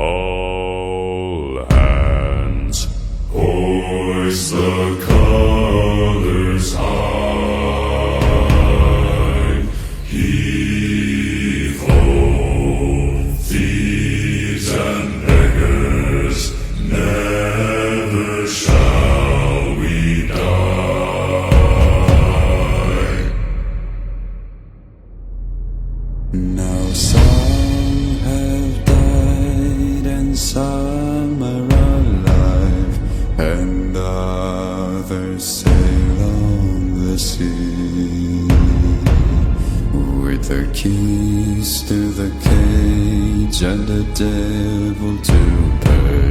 All hands, hoist the colors high. Heave ho, thieves and beggars, never shall we die. Now some have died and some are alive, and others sail on the sea, with their keys to the cage and the devil to pay.